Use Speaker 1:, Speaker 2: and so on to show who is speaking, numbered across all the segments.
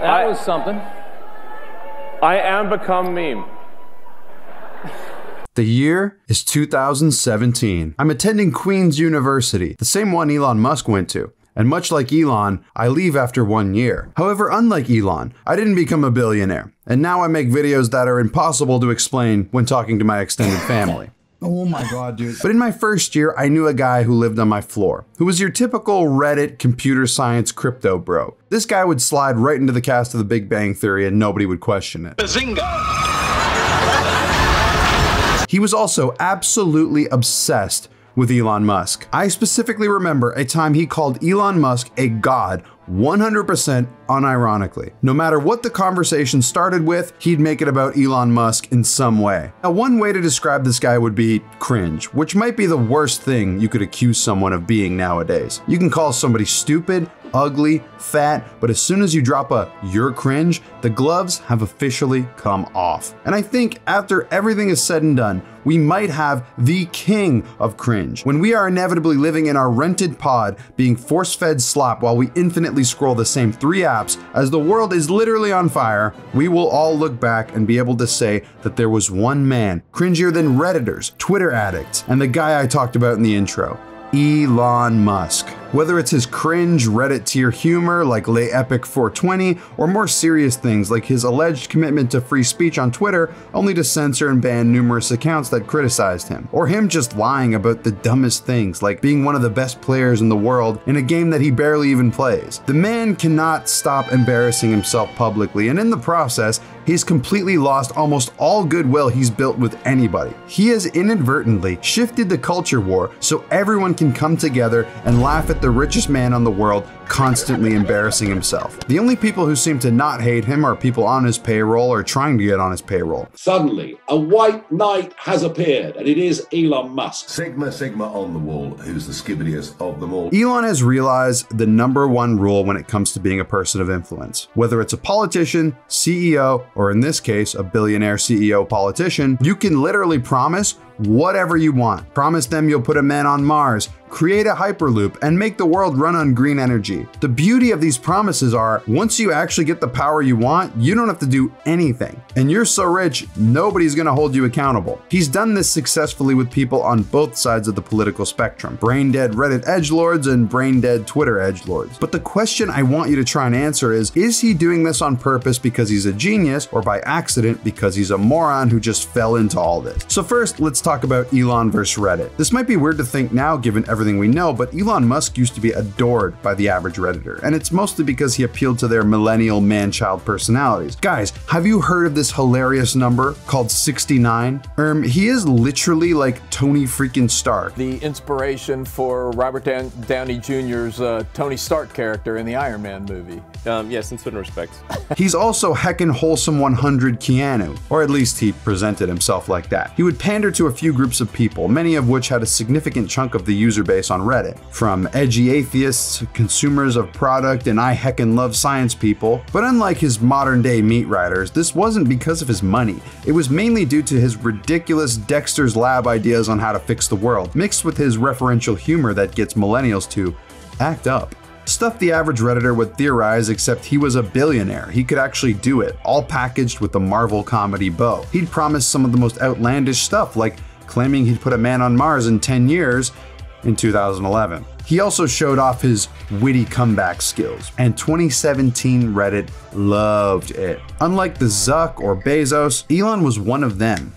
Speaker 1: That was something.
Speaker 2: I am become meme.
Speaker 3: The year is 2017. I'm attending Queen's University, the same one Elon Musk went to. And much like Elon, I leave after 1 year. However, unlike Elon, I didn't become a billionaire. And now I make videos that are impossible to explain when talking to my extended family. Oh my god, dude. But in my first year, I knew a guy who lived on my floor, who was your typical Reddit computer science crypto bro. This guy would slide right into the cast of The Big Bang Theory and nobody would question it. Bazinga! He was also absolutely obsessed with Elon Musk. I specifically remember a time he called Elon Musk a god 100% unironically. No matter what the conversation started with, he'd make it about Elon Musk in some way. Now, one way to describe this guy would be cringe, which might be the worst thing you could accuse someone of being nowadays. You can call somebody stupid, ugly, fat, but as soon as you drop a "you're cringe," the gloves have officially come off. And I think after everything is said and done, we might have the king of cringe, when we are inevitably living in our rented pod being force-fed slop while we infinitely scroll the same 3 apps as the world is literally on fire. We will all look back and be able to say that there was one man cringier than Redditors, Twitter addicts, and the guy I talked about in the intro, Elon Musk. Whether it's his cringe Reddit tier humor like Lay Epic 420, or more serious things like his alleged commitment to free speech on Twitter only to censor and ban numerous accounts that criticized him, or him just lying about the dumbest things like being one of the best players in the world in a game that he barely even plays. The man cannot stop embarrassing himself publicly, and in the process, he's completely lost almost all goodwill he's built with anybody. He has inadvertently shifted the culture war so everyone can come together and laugh at the richest man on the world constantly embarrassing himself. The only people who seem to not hate him are people on his payroll or trying to get on his payroll.
Speaker 4: Suddenly, a white knight has appeared, and it is Elon Musk.
Speaker 5: Sigma, Sigma on the wall, who's the skibbidiest of them all.
Speaker 3: Elon has realized the #1 rule when it comes to being a person of influence. Whether it's a politician, CEO, or in this case, a billionaire CEO politician, you can literally promise whatever you want. Promise them you'll put a man on Mars, create a hyperloop, and make the world run on green energy. The beauty of these promises are, once you actually get the power you want, you don't have to do anything. And you're so rich, nobody's gonna hold you accountable. He's done this successfully with people on both sides of the political spectrum. Brain-dead Reddit edgelords and brain-dead Twitter edgelords. But the question I want you to try and answer is he doing this on purpose because he's a genius, or by accident because he's a moron who just fell into all this? So first, let's talk about Elon versus Reddit. This might be weird to think now given everything we know, but Elon Musk used to be adored by the average Redditor, and it's mostly because he appealed to their millennial man-child personalities. Guys, have you heard of this hilarious number called 69? He is literally like Tony freaking Stark.
Speaker 1: The inspiration for Robert Downey Jr.'s Tony Stark character in the Iron Man movie.
Speaker 2: Yes, in certain respects.
Speaker 3: He's also heckin' wholesome 100 Keanu, or at least he presented himself like that. He would pander to a few groups of people, many of which had a significant chunk of the user base on Reddit, from edgy atheists, consumers of product, and I heckin' love science people. But unlike his modern day meat riders, this wasn't because of his money. It was mainly due to his ridiculous Dexter's Lab ideas on how to fix the world, mixed with his referential humor that gets millennials to act up. Stuff the average Redditor would theorize, except he was a billionaire. He could actually do it, all packaged with the Marvel comedy bow. He'd promised some of the most outlandish stuff, like claiming he'd put a man on Mars in 10 years in 2011. He also showed off his witty comeback skills, and 2017 Reddit loved it. Unlike the Zuck or Bezos, Elon was one of them.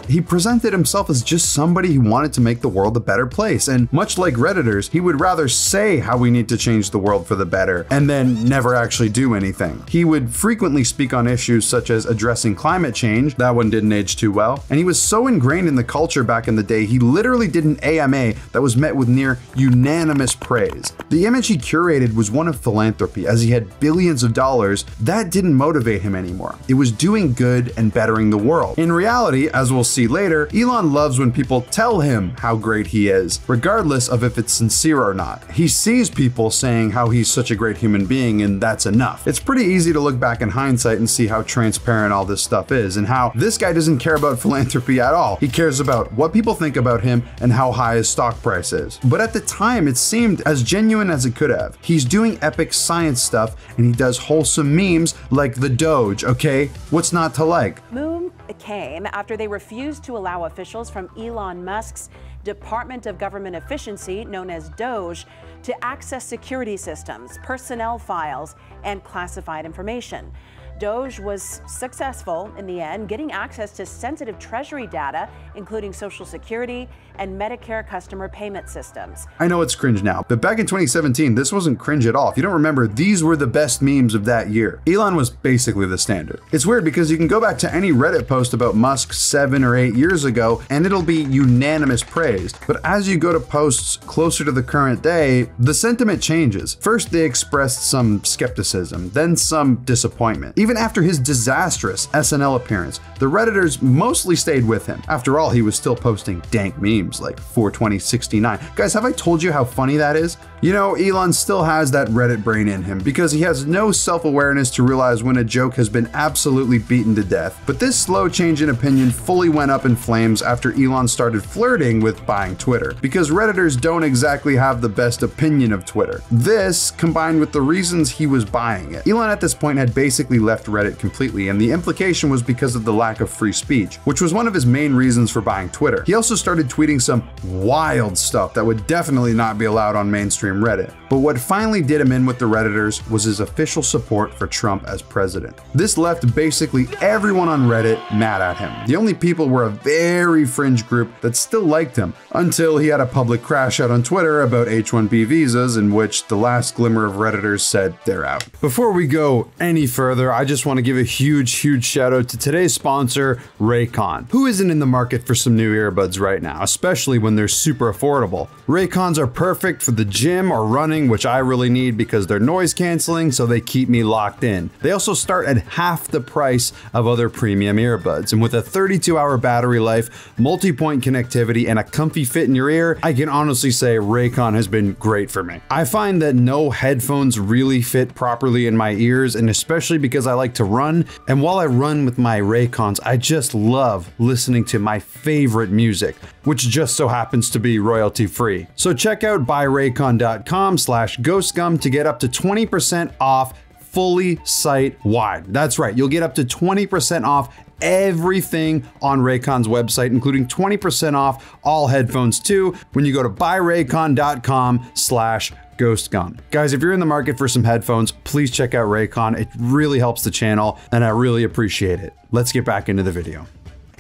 Speaker 3: He presented himself as just somebody who wanted to make the world a better place, and much like Redditors, he would rather say how we need to change the world for the better and then never actually do anything. He would frequently speak on issues such as addressing climate change. That one didn't age too well. And he was so ingrained in the culture back in the day, he literally did an AMA that was met with near unanimous praise. The image he curated was one of philanthropy, as he had billions of dollars. That didn't motivate him anymore. It was doing good and bettering the world. In reality, as we'll see see later, Elon loves when people tell him how great he is, regardless of if it's sincere or not. He sees people saying how he's such a great human being, and that's enough. It's pretty easy to look back in hindsight and see how transparent all this stuff is, and how this guy doesn't care about philanthropy at all. He cares about what people think about him and how high his stock price is. But at the time, it seemed as genuine as it could have. He's doing epic science stuff, and he does wholesome memes like the Doge, okay? What's not to like?
Speaker 6: Moon came after they refused to allow officials from Elon Musk's Department of Government Efficiency, known as DOGE, to access security systems, personnel files, and classified information. DOGE was successful in the end, getting access to sensitive Treasury data, including Social Security and Medicare customer payment systems.
Speaker 3: I know it's cringe now, but back in 2017, this wasn't cringe at all. If you don't remember, these were the best memes of that year. Elon was basically the standard. It's weird because you can go back to any Reddit post about Musk 7 or 8 years ago, and it'll be unanimous praise. But as you go to posts closer to the current day, the sentiment changes. First, they expressed some skepticism, then some disappointment. Even after his disastrous SNL appearance, the Redditors mostly stayed with him. After all, he was still posting dank memes like 42069. Guys, have I told you how funny that is? You know, Elon still has that Reddit brain in him because he has no self-awareness to realize when a joke has been absolutely beaten to death. But this slow change in opinion fully went up in flames after Elon started flirting with buying Twitter, because Redditors don't exactly have the best opinion of Twitter. This, combined with the reasons he was buying it. Elon at this point had basically left Reddit completely, and the implication was because of the lack of free speech, which was one of his main reasons for buying Twitter. He also started tweeting some wild stuff that would definitely not be allowed on mainstream Reddit. But what finally did him in with the Redditors was his official support for Trump as president. This left basically everyone on Reddit mad at him. The only people were a very fringe group that still liked him, until he had a public crash out on Twitter about H-1B visas, in which the last glimmer of Redditors said they're out. Before we go any further, I just want to give a huge shout out to today's sponsor, Raycon. Who isn't in the market for some new earbuds right now, especially when they're super affordable? Raycons are perfect for the gym or running, which I really need because they're noise canceling, so they keep me locked in. They also start at half the price of other premium earbuds, and with a 32-hour battery life, multi-point connectivity, and a comfy fit in your ear, I can honestly say Raycon has been great for me. I find that no headphones really fit properly in my ears, and especially because I like to run, and while I run with my Raycons, I just love listening to my favorite music, which just so happens to be royalty free. So check out buyraycon.com/ghostgum to get up to 20% off fully site-wide. That's right, you'll get up to 20% off everything on Raycon's website, including 20% off all headphones too, when you go to buyraycon.com/ghostgum. Guys, if you're in the market for some headphones, please check out Raycon. It really helps the channel, and I really appreciate it. Let's get back into the video.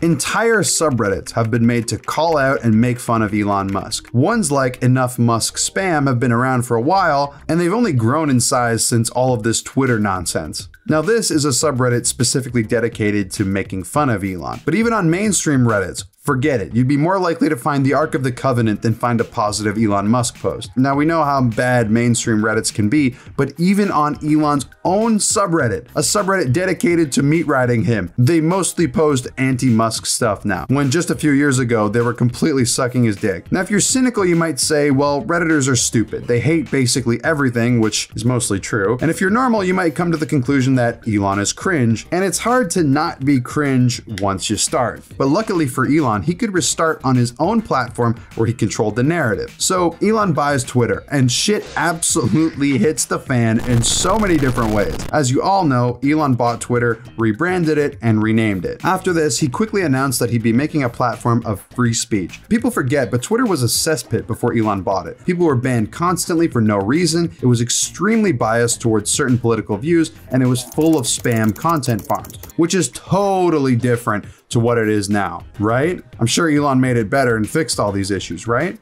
Speaker 3: Entire subreddits have been made to call out and make fun of Elon Musk. Ones like Enough Musk Spam have been around for a while, and they've only grown in size since all of this Twitter nonsense. Now, this is a subreddit specifically dedicated to making fun of Elon, but even on mainstream Reddits, forget it. You'd be more likely to find the Ark of the Covenant than find a positive Elon Musk post. Now, we know how bad mainstream Reddits can be, but even on Elon's own subreddit, a subreddit dedicated to meat riding him, they mostly post anti-Musk stuff now, when just a few years ago, they were completely sucking his dick. Now, if you're cynical, you might say, well, Redditors are stupid. They hate basically everything, which is mostly true. And if you're normal, you might come to the conclusion that Elon is cringe, and it's hard to not be cringe once you start. But luckily for Elon, he could restart on his own platform where he controlled the narrative. So Elon buys Twitter, and shit absolutely hits the fan in so many different ways. As you all know, Elon bought Twitter, rebranded it, and renamed it. After this, he quickly announced that he'd be making a platform of free speech. People forget, but Twitter was a cesspit before Elon bought it. People were banned constantly for no reason. It was extremely biased towards certain political views, and it was full of spam content farms, which is totally different to what it is now, right? I'm sure Elon made it better and fixed all these issues, right?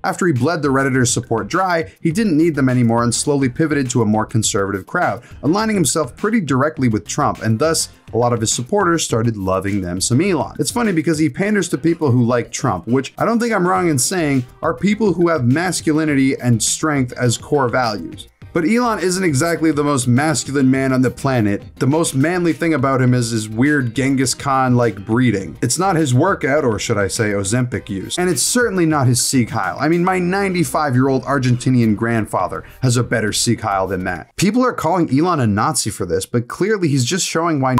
Speaker 3: After he bled the Redditors' support dry, he didn't need them anymore and slowly pivoted to a more conservative crowd, aligning himself pretty directly with Trump, and thus a lot of his supporters started loving them some Elon. It's funny because he panders to people who like Trump, which I don't think I'm wrong in saying are people who have masculinity and strength as core values. But Elon isn't exactly the most masculine man on the planet. The most manly thing about him is his weird Genghis Khan-like breeding. It's not his workout, or should I say Ozempic use. And it's certainly not his Sieg Heil. I mean, my 95-year-old Argentinian grandfather has a better Sieg Heil than that. People are calling Elon a Nazi for this, but clearly he's just showing why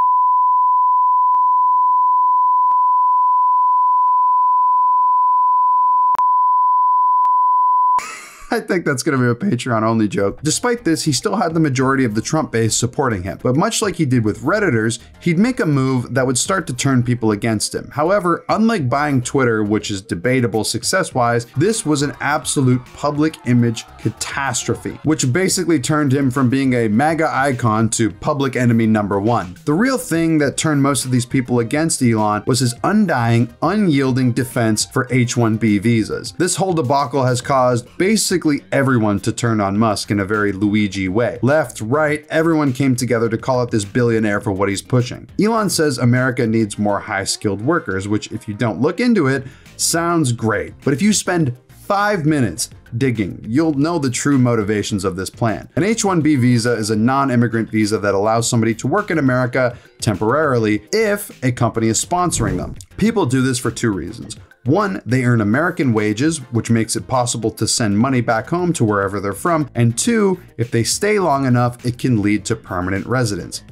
Speaker 3: I think that's going to be a Patreon-only joke. Despite this, he still had the majority of the Trump base supporting him. But much like he did with Redditors, he'd make a move that would start to turn people against him. However, unlike buying Twitter, which is debatable success-wise, this was an absolute public image catastrophe, which basically turned him from being a MAGA icon to public enemy #1. The real thing that turned most of these people against Elon was his undying, unyielding defense for H-1B visas. This whole debacle has caused basically everyone to turn on Musk in a very Luigi way. Left, right, everyone came together to call out this billionaire for what he's pushing. Elon says America needs more high-skilled workers, which if you don't look into it, sounds great. But if you spend 5 minutes digging, you'll know the true motivations of this plan. An H-1B visa is a non-immigrant visa that allows somebody to work in America temporarily if a company is sponsoring them. People do this for 2 reasons. 1, they earn American wages, which makes it possible to send money back home to wherever they're from. And 2, if they stay long enough, it can lead to permanent residence.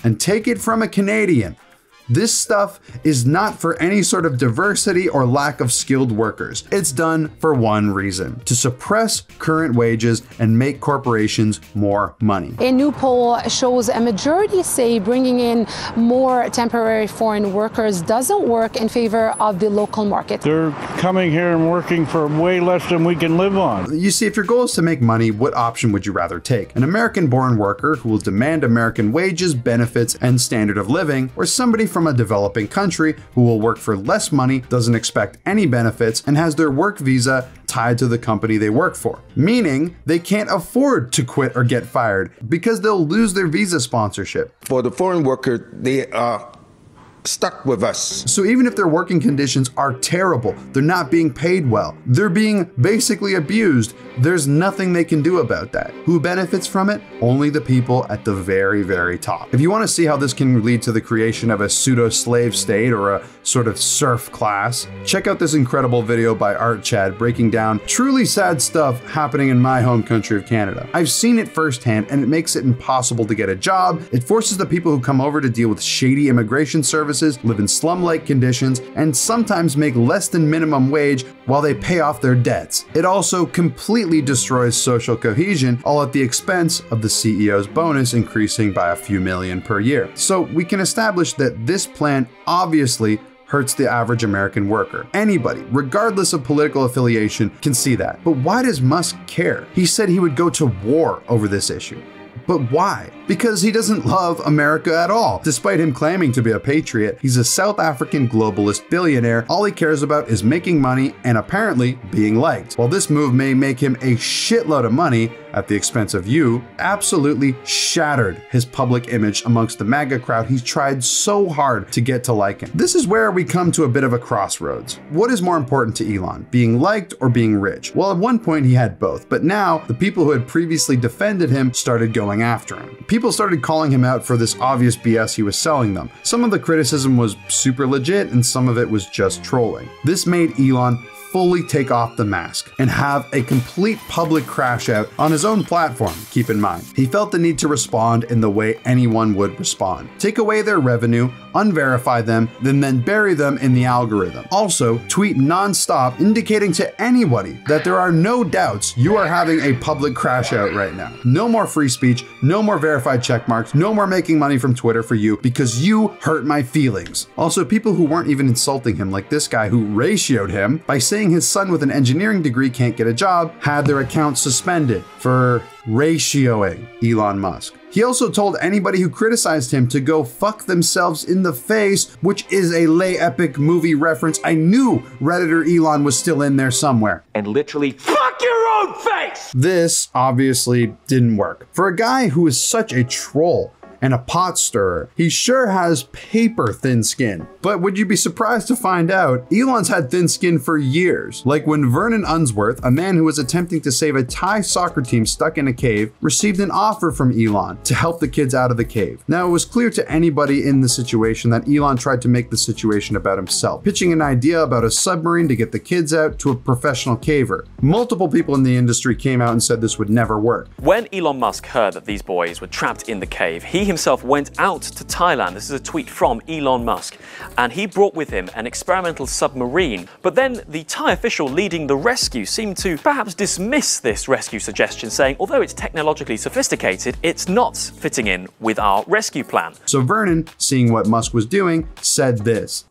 Speaker 3: And take it from a Canadian, this stuff is not for any sort of diversity or lack of skilled workers. It's done for one reason: to suppress current wages and make corporations more money.
Speaker 7: A new poll shows a majority say bringing in more temporary foreign workers doesn't work in favor of the local market.
Speaker 8: They're coming here and working for way less than we can live on.
Speaker 3: You see, if your goal is to make money, what option would you rather take? An American-born worker who will demand American wages, benefits, and standard of living, or somebody from a developing country who will work for less money, doesn't expect any benefits, and has their work visa tied to the company they work for, meaning they can't afford to quit or get fired because they'll lose their visa sponsorship.
Speaker 9: For the foreign worker, they are stuck with us.
Speaker 3: So even if their working conditions are terrible, they're not being paid well, they're being basically abused, there's nothing they can do about that. Who benefits from it? Only the people at the very, very top. If you want to see how this can lead to the creation of a pseudo-slave state or a sort of serf class, check out this incredible video by Art Chad breaking down truly sad stuff happening in my home country of Canada. I've seen it firsthand, and it makes it impossible to get a job. It forces the people who come over to deal with shady immigration services, live in slum-like conditions, and sometimes make less than minimum wage while they pay off their debts. It also completely destroys social cohesion, all at the expense of the CEO's bonus increasing by a few million per year. So we can establish that this plan obviously hurts the average American worker. Anybody, regardless of political affiliation, can see that. But why does Musk care? He said he would go to war over this issue. But why? Because he doesn't love America at all. Despite him claiming to be a patriot, he's a South African globalist billionaire. All he cares about is making money and apparently being liked. While this move may make him a shitload of money at the expense of you, absolutely shattered his public image amongst the MAGA crowd he's tried so hard to get to like him. This is where we come to a bit of a crossroads. What is more important to Elon, being liked or being rich? Well, at one point he had both, but now the people who had previously defended him started going after him. People started calling him out for this obvious BS he was selling them. Some of the criticism was super legit and some of it was just trolling. This made Elon fully take off the mask and have a complete public crash out on his own platform, keep in mind. He felt the need to respond in the way anyone would respond. Take away their revenue, unverify them, then bury them in the algorithm. Also, tweet non-stop indicating to anybody that there are no doubts you are having a public crash out right now. No more free speech, no more verified check marks, no more making money from Twitter for you because you hurt my feelings. Also, people who weren't even insulting him, like this guy who ratioed him by saying his son with an engineering degree can't get a job, had their account suspended for ratioing Elon Musk. He also told anybody who criticized him to go fuck themselves in the face, which is a Lay Epic movie reference. I knew Redditor Elon was still in there somewhere.
Speaker 10: And literally fuck your own face!
Speaker 3: This obviously didn't work. For a guy who is such a troll, and a pot stirrer. He sure has paper thin skin. But would you be surprised to find out Elon's had thin skin for years? Like when Vernon Unsworth, a man who was attempting to save a Thai soccer team stuck in a cave, received an offer from Elon to help the kids out of the cave. Now, it was clear to anybody in the situation that Elon tried to make the situation about himself, pitching an idea about a submarine to get the kids out to a professional caver. Multiple people in the industry came out and said this would never work.
Speaker 11: When Elon Musk heard that these boys were trapped in the cave, he himself went out to Thailand. This is a tweet from Elon Musk. And he brought with him an experimental submarine. But then the Thai official leading the rescue seemed to perhaps dismiss this rescue suggestion, saying, although it's technologically sophisticated, it's not fitting in with our rescue plan.
Speaker 3: So Vernon, seeing what Musk was doing, said this.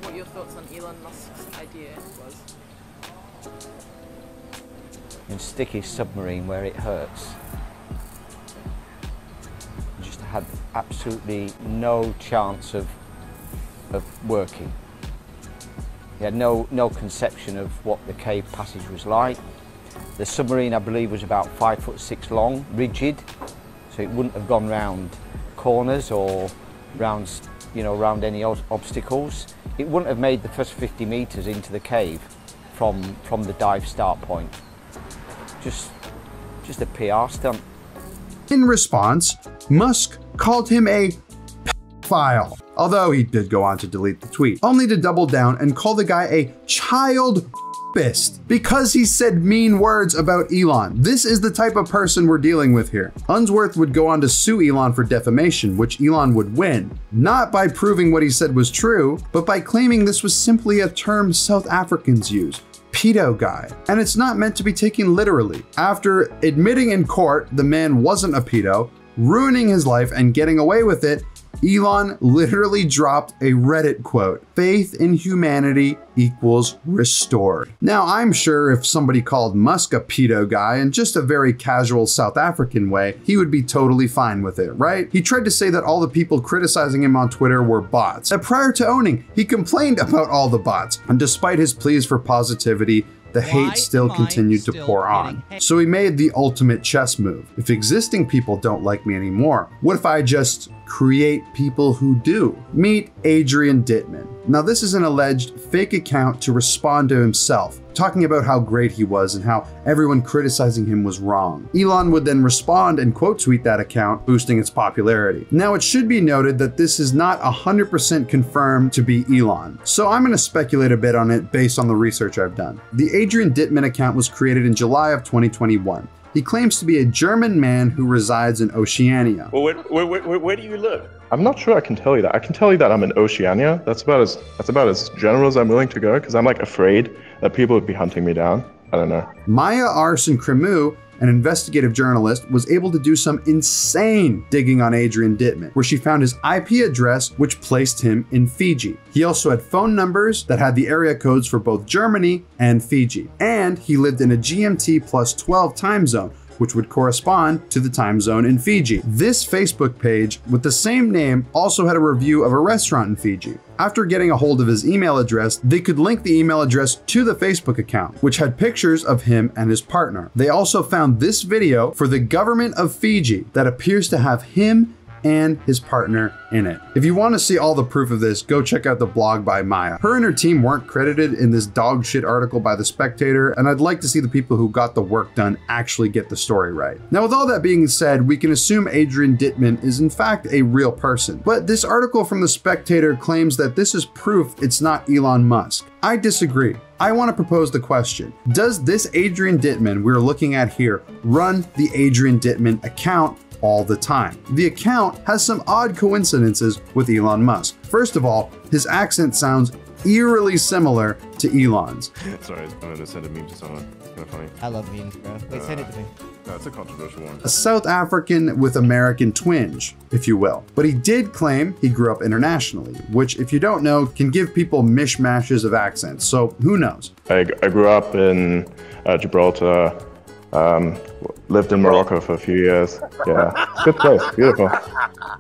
Speaker 12: What your thoughts on Elon Musk's idea was?
Speaker 13: And stick his submarine where it hurts. Just had absolutely no chance of working. He had no conception of what the cave passage was like. The submarine, I believe, was about 5'6" long, rigid, so it wouldn't have gone round corners or round any obstacles. It wouldn't have made the first 50 meters into the cave from the dive start point. Just a PR stunt.
Speaker 3: In response, Musk called him a pedophile, although he did go on to delete the tweet, only to double down and call the guy a child because he said mean words about Elon. This is the type of person we're dealing with here. Unsworth would go on to sue Elon for defamation, which Elon would win, not by proving what he said was true, but by claiming this was simply a term South Africans use. Pedo guy. And it's not meant to be taken literally. After admitting in court the man wasn't a pedo, ruining his life and getting away with it, Elon literally dropped a Reddit quote, "Faith in humanity equals restored." Now, I'm sure if somebody called Musk a pedo guy in just a very casual South African way, he would be totally fine with it, right? He tried to say that all the people criticizing him on Twitter were bots. And prior to owning, he complained about all the bots. And despite his pleas for positivity, the hate still continued to pour on. So he made the ultimate chess move. If existing people don't like me anymore, what if I just create people who do? Meet Adrian Dittman. Now, this is an alleged fake account to respond to himself, talking about how great he was and how everyone criticizing him was wrong. Elon would then respond and quote tweet that account, boosting its popularity. Now, it should be noted that this is not 100% confirmed to be Elon, so I'm going to speculate a bit on it based on the research I've done. The Adrian Dittman account was created in July of 2021. He claims to be a German man who resides in Oceania.
Speaker 2: Well, where do you live?
Speaker 14: I'm not sure I can tell you that. I can tell you that I'm in Oceania. That's about as general as I'm willing to go, because I'm like afraid that people would be hunting me down. I don't know. Maya Arsen-Cremu, an investigative journalist, was able to do some insane digging on Adrian Dittman, where she found his IP address, which placed him in Fiji. He also had phone numbers that had the area codes for both Germany and Fiji. And he lived in a GMT plus 12 time zone, which would correspond to the time zone in Fiji. This Facebook page with the same name also had a review of a restaurant in Fiji. After getting a hold of his email address, they could link the email address to the Facebook account, which had pictures of him and his partner. They also found this video for the government of Fiji that appears to have him and his partner in it. If you want to see all the proof of this, go check out the blog by Maya. Her and her team weren't credited in this dog shit article by The Spectator, and I'd like to see the people who got the work done actually get the story right. Now, with all that being said, we can assume Adrian Dittman is in fact a real person, but this article from The Spectator claims that this is proof it's not Elon Musk. I disagree. I want to propose the question: does this Adrian Dittman we're looking at here run the Adrian Dittman account all the time? The account has some odd coincidences with Elon Musk. First of all, his accent sounds eerily similar to Elon's. Sorry, I'm gonna send a meme to someone. Kind of funny.
Speaker 15: I love memes, bro. Wait, send it to me.
Speaker 14: That's a controversial one.
Speaker 3: A South African with American twinge, if you will. But he did claim he grew up internationally, which, if you don't know, can give people mishmashes of accents. So who knows?
Speaker 14: I grew up in Gibraltar. Lived in Morocco for a few years. Yeah, good place, beautiful.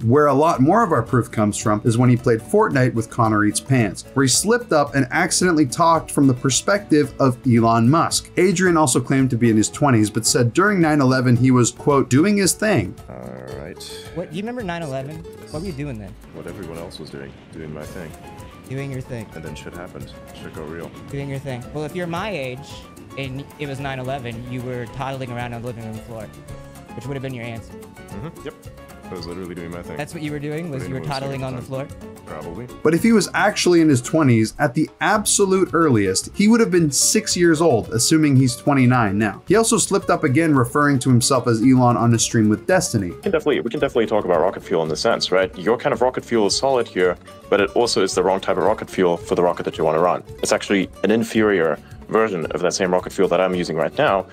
Speaker 3: Where a lot more of our proof comes from is when he played Fortnite with Connor Eats Pants, where he slipped up and accidentally talked from the perspective of Elon Musk. Adrian also claimed to be in his 20s, but said during 9/11 he was, quote, doing his thing.
Speaker 14: All right.
Speaker 16: right.
Speaker 15: What, do you remember 9/11? What were you doing then?
Speaker 16: What everyone else was doing my thing.
Speaker 15: Doing your thing.
Speaker 16: And then shit happened. Shit got real.
Speaker 15: Doing your thing. Well, if you're my age and it was 9/11, you were toddling around on the living room floor, which would have been your answer.
Speaker 16: Yep. I was literally doing my thing.
Speaker 15: That's what you were doing, was you were toddling on the floor?
Speaker 16: Probably.
Speaker 3: But if he was actually in his 20s, at the absolute earliest, he would have been 6 years old, assuming he's 29 now. He also slipped up again, referring to himself as Elon on a stream with Destiny.
Speaker 2: We can definitely talk about rocket fuel in the sense, right? Your kind of rocket fuel is solid here, but it also is the wrong type of rocket fuel for the rocket that you want to run. It's actually an inferior version of that same rocket fuel that I'm using right now.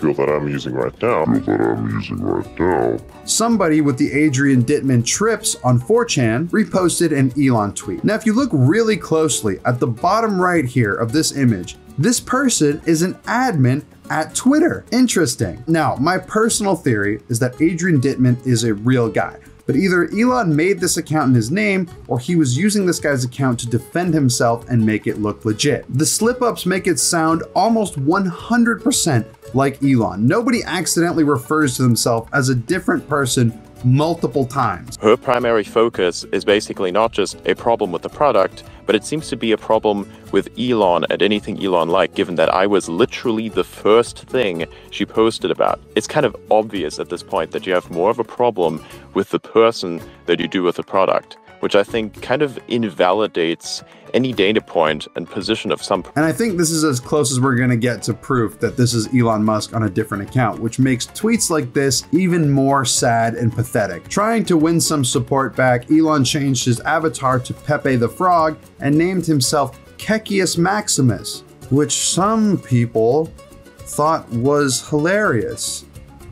Speaker 3: Somebody with the Adrian Dittman trips on 4chan reposted an Elon tweet. Now, if you look really closely at the bottom right here of this image, this person is an admin at Twitter. Interesting. Now, my personal theory is that Adrian Dittman is a real guy. But either Elon made this account in his name, or he was using this guy's account to defend himself and make it look legit. The slip-ups make it sound almost 100% like Elon. Nobody accidentally refers to themselves as a different person multiple times.
Speaker 2: Her primary focus is basically not just a problem with the product, but it seems to be a problem with Elon and anything Elon like, given that I was literally the first thing she posted about. It's kind of obvious at this point that you have more of a problem with the person than you do with the product, which I think kind of invalidates any data point and position of some.
Speaker 3: And I think this is as close as we're gonna get to proof that this is Elon Musk on a different account, which makes tweets like this even more sad and pathetic. Trying to win some support back, Elon changed his avatar to Pepe the Frog and named himself Kekius Maximus, which some people thought was hilarious.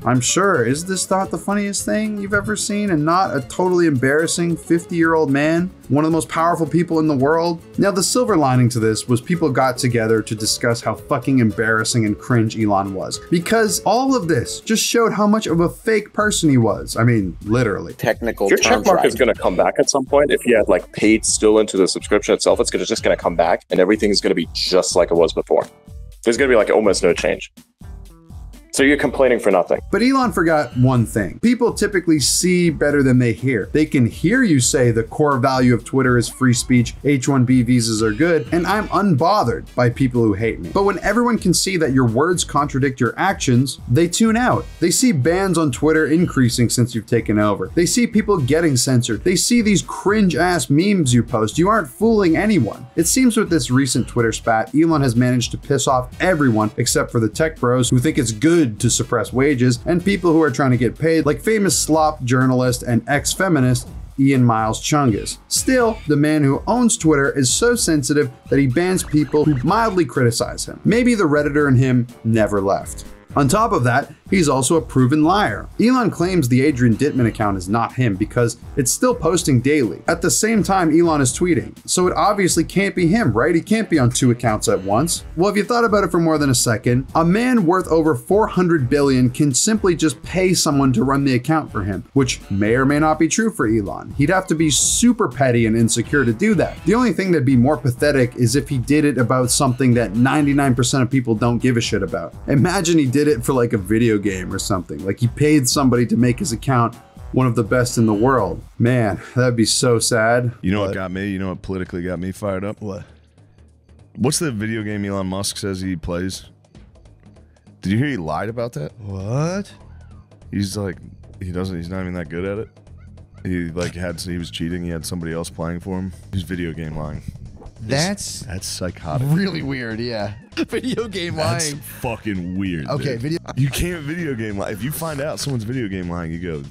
Speaker 3: I'm sure. Is this not the funniest thing you've ever seen and not a totally embarrassing 50-year-old man? One of the most powerful people in the world? Now, the silver lining to this was people got together to discuss how fucking embarrassing and cringe Elon was. Because all of this just showed how much of a fake person he was. I mean, literally.
Speaker 17: Technical
Speaker 2: Your check mark is going to come back at some point. If you had like paid still into the subscription itself, it's just going to come back and everything's going to be just like it was before. There's going to be like almost no change. So you're complaining for nothing.
Speaker 3: But Elon forgot one thing. People typically see better than they hear. They can hear you say the core value of Twitter is free speech, H-1B visas are good, and I'm unbothered by people who hate me. But when everyone can see that your words contradict your actions, they tune out. They see bans on Twitter increasing since you've taken over. They see people getting censored. They see these cringe-ass memes you post. You aren't fooling anyone. It seems with this recent Twitter spat, Elon has managed to piss off everyone except for the tech bros who think it's good to suppress wages and people who are trying to get paid, like famous slop journalist and ex-feminist Ian Miles Chungus. Still, the man who owns Twitter is so sensitive that he bans people who mildly criticize him. Maybe the Redditor in him never left. On top of that, he's also a proven liar. Elon claims the Adrian Dittman account is not him because it's still posting daily. At the same time, Elon is tweeting. So it obviously can't be him, right? He can't be on two accounts at once. Well, if you thought about it for more than a second, a man worth over 400 billion can simply just pay someone to run the account for him, which may or may not be true for Elon. He'd have to be super petty and insecure to do that. The only thing that'd be more pathetic is if he did it about something that 99% of people don't give a shit about. Imagine he did it for like a video game or something. Like he paid somebody to make his account one of the best in the world. Man, that'd be so sad.
Speaker 18: You know what got me? You know what politically got me fired up?
Speaker 15: What?
Speaker 18: What's the video game Elon Musk says he plays? Did you hear he lied about that?
Speaker 15: What?
Speaker 18: He's like, he's not even that good at it. He was cheating. He had somebody else playing for him. He's video game lying.
Speaker 15: That's
Speaker 18: psychotic.
Speaker 15: Really weird, yeah. Video game lying.
Speaker 18: That's fucking weird.
Speaker 15: Okay,
Speaker 18: dude. You can't video game lie. If you find out someone's video game lying, you go,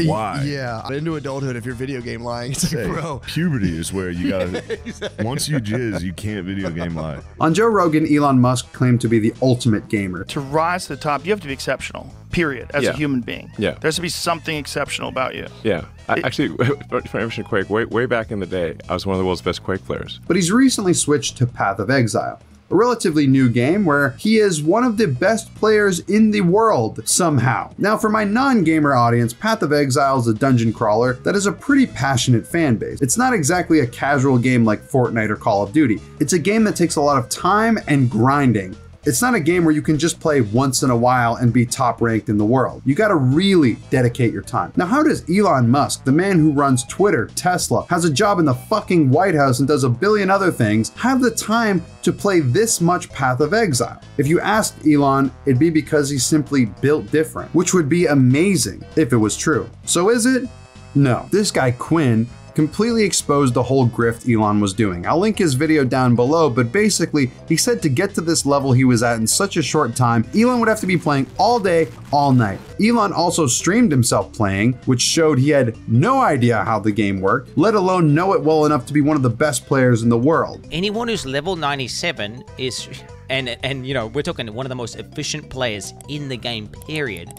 Speaker 18: why?
Speaker 15: Yeah. Into adulthood, if you're video game lying, it's like, bro.
Speaker 18: Puberty is where you gotta,
Speaker 15: Exactly.
Speaker 18: Once you jizz, you can't video game lie.
Speaker 3: On Joe Rogan, Elon Musk claimed to be the ultimate gamer.
Speaker 19: To rise to the top, you have to be exceptional, period, as a human being.
Speaker 16: Yeah.
Speaker 19: There has to be something exceptional about you.
Speaker 16: Yeah. Actually, for Emerson Quake, way back in the day, I was one of the world's best Quake players.
Speaker 3: But he's recently switched to Path of Exile, a relatively new game where he is one of the best players in the world somehow. Now, for my non-gamer audience, Path of Exile is a dungeon crawler that has a pretty passionate fan base. It's not exactly a casual game like Fortnite or Call of Duty. It's a game that takes a lot of time and grinding. It's not a game where you can just play once in a while and be top ranked in the world. You gotta really dedicate your time. Now, how does Elon Musk, the man who runs Twitter, Tesla, has a job in the fucking White House and does a billion other things, have the time to play this much Path of Exile? If you asked Elon, it'd be because he's simply built different, which would be amazing if it was true. So is it? No. This guy Quinn completely exposed the whole grift Elon was doing. I'll link his video down below, but basically, he said to get to this level he was at in such a short time, Elon would have to be playing all day, all night. Elon also streamed himself playing, which showed he had no idea how the game worked, let alone know it well enough to be one of the best players in the world.
Speaker 17: Anyone who's level 97 is, and you know, we're talking one of the most efficient players in the game, period.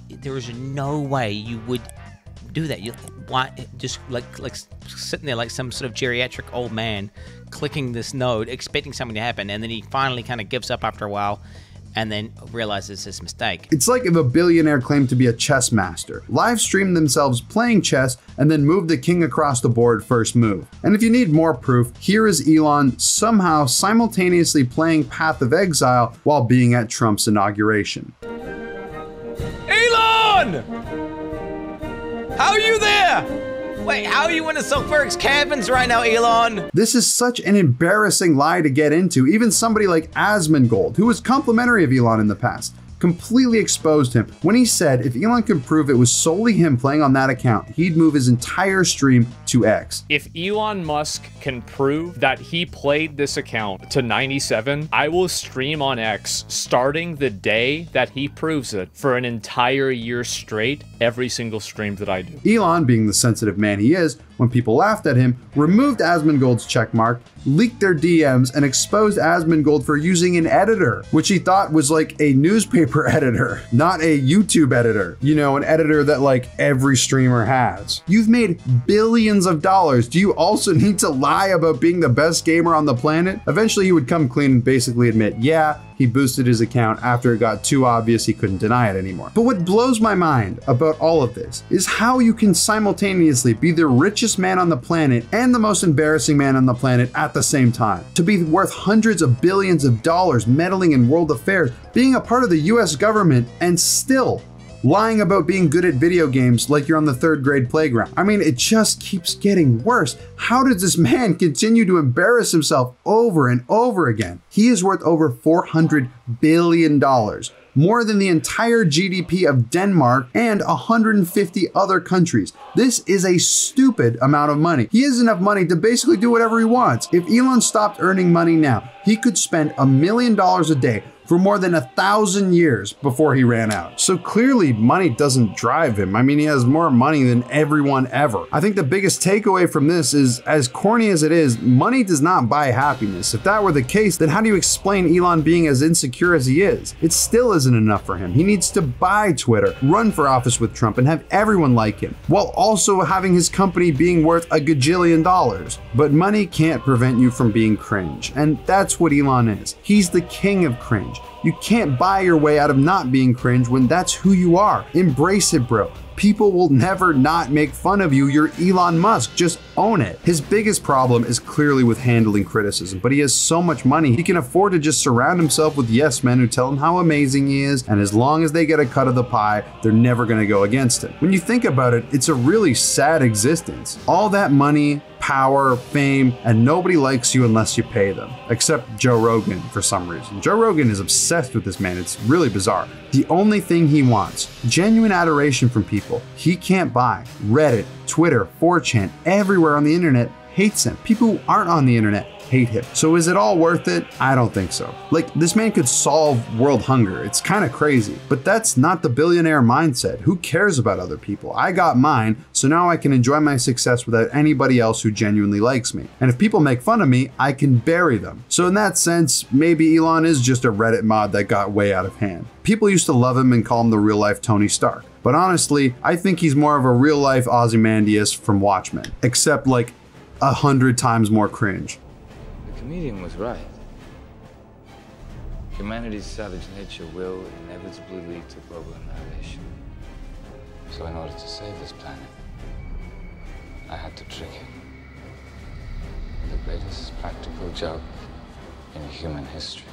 Speaker 17: There is no way you would do that. You just like sitting there like some sort of geriatric old man clicking this node expecting something to happen, and then he finally kind of gives up after a while and then realizes his mistake.
Speaker 3: It's like if a billionaire claimed to be a chess master, live streamed themselves playing chess, and then moved the king across the board first move. And if you need more proof, here is Elon somehow simultaneously playing Path of Exile while being at Trump's inauguration.
Speaker 17: Elon! How are you there? Wait, how are you in the Sulfurix Caverns right now, Elon?
Speaker 3: This is such an embarrassing lie to get into. Even somebody like Asmongold, who was complimentary of Elon in the past, completely exposed him when he said if Elon could prove it was solely him playing on that account, he'd move his entire stream to X.
Speaker 20: If Elon Musk can prove that he played this account to 97, I will stream on X starting the day that he proves it for an entire year straight, every single stream that I do.
Speaker 3: Elon, being the sensitive man he is, when people laughed at him, removed Asmongold's checkmark, leaked their DMs, and exposed Asmongold for using an editor, which he thought was like a newspaper editor, not a YouTube editor. You know, an editor that like every streamer has. You've made billions of dollars. Do you also need to lie about being the best gamer on the planet? Eventually he would come clean and basically admit, yeah, he boosted his account after it got too obvious he couldn't deny it anymore. But what blows my mind about all of this is how you can simultaneously be the richest man on the planet and the most embarrassing man on the planet at the same time. To be worth hundreds of billions of dollars meddling in world affairs, being a part of the US government, and still lying about being good at video games like you're on the 3rd grade playground. I mean, it just keeps getting worse. How does this man continue to embarrass himself over and over again? He is worth over $400 billion, more than the entire GDP of Denmark and 150 other countries. This is a stupid amount of money. He has enough money to basically do whatever he wants. If Elon stopped earning money now, he could spend $1 million a day for more than 1,000 years before he ran out. So clearly money doesn't drive him. I mean, he has more money than everyone ever. I think the biggest takeaway from this is, as corny as it is, money does not buy happiness. If that were the case, then how do you explain Elon being as insecure as he is? It still isn't enough for him. He needs to buy Twitter, run for office with Trump, and have everyone like him, while also having his company being worth $1 gajillion. But money can't prevent you from being cringe, and that's what Elon is. He's the king of cringe. You can't buy your way out of not being cringe when that's who you are. Embrace it, bro. People will never not make fun of you. You're Elon Musk. Just own it. His biggest problem is clearly with handling criticism, but he has so much money, he can afford to just surround himself with yes men who tell him how amazing he is, and as long as they get a cut of the pie, they're never gonna go against him. When you think about it, it's a really sad existence. All that money, power, fame, and nobody likes you unless you pay them. Except Joe Rogan for some reason. Joe Rogan is obsessed with this man. It's really bizarre. The only thing he wants, genuine adoration from people, he can't buy. Reddit, Twitter, 4chan, everywhere on the internet hates him. People who aren't on the internet hate him. So is it all worth it? I don't think so. Like, this man could solve world hunger. It's kind of crazy, but that's not the billionaire mindset. Who cares about other people? I got mine, so now I can enjoy my success without anybody else who genuinely likes me. And if people make fun of me, I can bury them. So in that sense, maybe Elon is just a Reddit mod that got way out of hand. People used to love him and call him the real life Tony Stark. But honestly, I think he's more of a real life Ozymandias from Watchmen, except like 100 times more cringe.
Speaker 21: The comedian was right. Humanity's savage nature will inevitably lead to global annihilation. So in order to save this planet, I had to trick him. The greatest practical joke in human history.